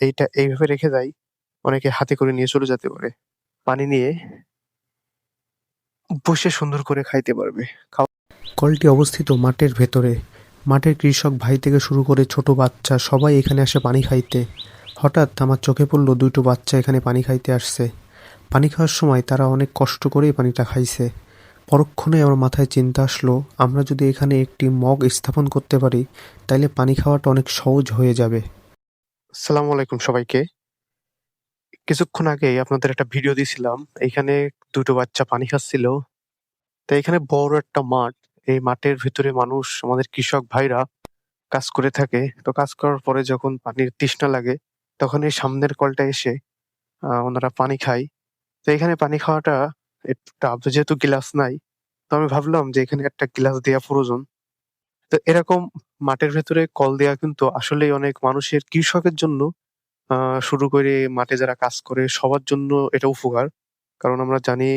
এইটা এইভাবে রেখে যাই, অনেকে হাতে করে নিয়ে চলে যেতে পারে। পানি নিয়ে বসে সুন্দর করে খাইতে পারবে। কলটি অবস্থিত মাঠের ভেতরে। মাঠের কৃষক ভাই থেকে শুরু করে ছোট বাচ্চা সবাই এখানে আসে পানি খাইতে। হঠাৎ আমার চোখে পড়ল দুটো বাচ্চা এখানে পানি খাইতে আসছে। পানি খাওয়ার সময় তারা অনেক কষ্ট করেই পানিটা খাইছে। পরক্ষণে আমার মাথায় চিন্তা আসলো, আমরা যদি এখানে একটি মগ স্থাপন করতে পারি তাইলে পানি খাওয়াটা অনেক সহজ হয়ে যাবে। আসসালামু আলাইকুম সবাইকে। কিছুক্ষণ আগেই আপনাদের একটা ভিডিও দিছিলাম। এইখানে দুটো বাচ্চা পানি খাচ্ছিল। তো এখানে বড় একটা মাঠ। এই মাঠের ভিতরে মানুষ, আমাদের কৃষক ভাইরা কাজ করে থাকে। তো কাজ করার পরে যখন পানির তৃষ্ণা লাগে, তখন এই সামনের কলটা এসে ওনারা পানি খায়। তো এখানে পানি খাওয়াটা একটা, যেহেতু গ্লাস নাই, তো আমি ভাবলাম যে এখানে একটা গ্লাস দেয়া প্রয়োজন। তো এরকম মাঠের ভেতরে কল দেয়া কিন্তু আসলেই অনেক মানুষের, কৃষকের জন্য শুরু করে মাঠে যারা কাজ করে সবার জন্য এটা উপকার। কারণ আমরা জানি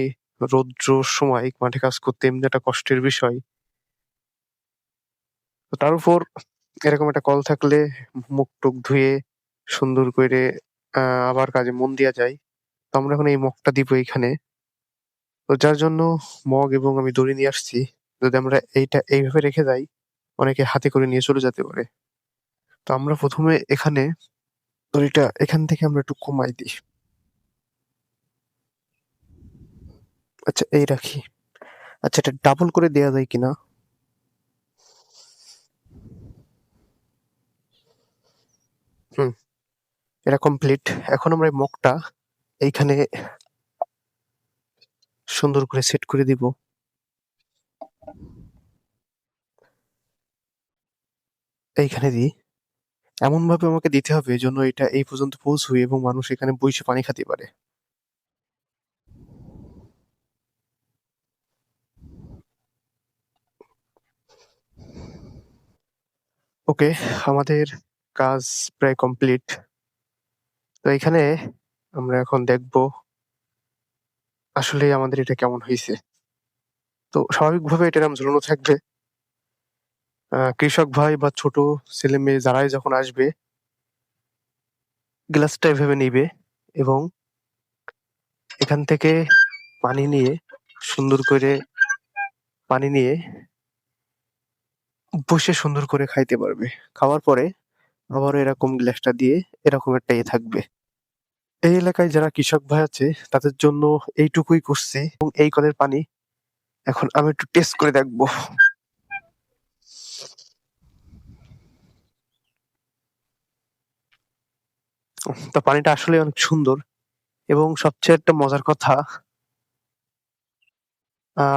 রৌদ্রর সময় মাঠে কাজ করতে এমনি একটা কষ্টের বিষয়। তো তার উপর এরকম একটা কল থাকলে মুখ-টুখ ধুয়ে সুন্দর কইরে আবার কাজে মন দিয়া যায়। তো আমরা এখন এই মগটা দিব এইখানে। তো যার জন্য মগ এবং আমি দড়ি নিয়ে আসছি। যদি আমরা এইটা এইভাবে রেখে যাই, অনেকে হাতে করে নিয়ে চলে যেতে পারে। তো আমরা ১ম এ এখানে দড়িটা এখান থেকে আমরা একটু কমাই দিই। আচ্ছা এই রাখি। আচ্ছা এটা ডাবল করে দেয়া যায় কিনা? হুম, এটা কমপ্লিট। এখন আমরা এই মগটা এইখানে সুন্দর করে সেট করে দিব। এইখানে দিই। এমনভাবে আমাকে দিতে হবে যেন এটা এই পর্যন্ত পৌঁছয় এবং মানুষ এখানে বইসে পানি খেতে পারে। ওকে, আমাদের কাজ প্রায় কমপ্লিট। তো এখানে আমরা এখন দেখব আসলেই আমাদের এটা কেমন হইছে। তো স্বাভাবিকভাবে এটা এরকম ঝুলানো থাকবে। কৃষক ভাই বা ছোট ছেলে-মেয়ে যারাই যখন আসবে, গ্লাসটা এভাবে নিবে এবং এখান থেকে পানি নিয়ে সুন্দর করে পানি নিয়ে বসে সুন্দর করে খাইতে পারবে। খাওয়ার পরে আবারও এরকম গ্লাসটা দিয়ে এরকম একটা থাকবে। এই এলাকায় যারা কৃষক ভাই আছে তাদের জন্য এইটুকুই করছি এবং এই কলের পানি এখন আমি একটু টেস্ট করে দেখব। তো পানিটা আসলে অনেক সুন্দর এবং সবচেয়ে একটা মজার কথা,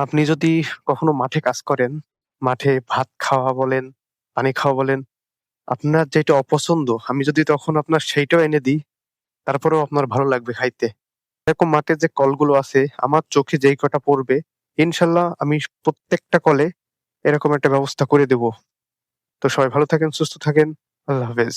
আপনি যদি কখনো মাঠে কাজ করেন, মাঠে ভাত খাওয়া বলেন, পানি খাওয়া বলেন, আপনার যেটা অপছন্দ আমি যদি তখন আপনার সেইটাও এনে দিই, তারপরেও আপনার ভালো লাগবে খাইতে। এরকম মাঠে যে কলগুলো আছে আমার চোখে যেই কটা পড়বে, ইনশাল্লাহ আমি প্রত্যেকটা কলে এরকম একটা ব্যবস্থা করে দেব। তো সবাই ভালো থাকেন, সুস্থ থাকেন। আল্লাহ হাফেজ।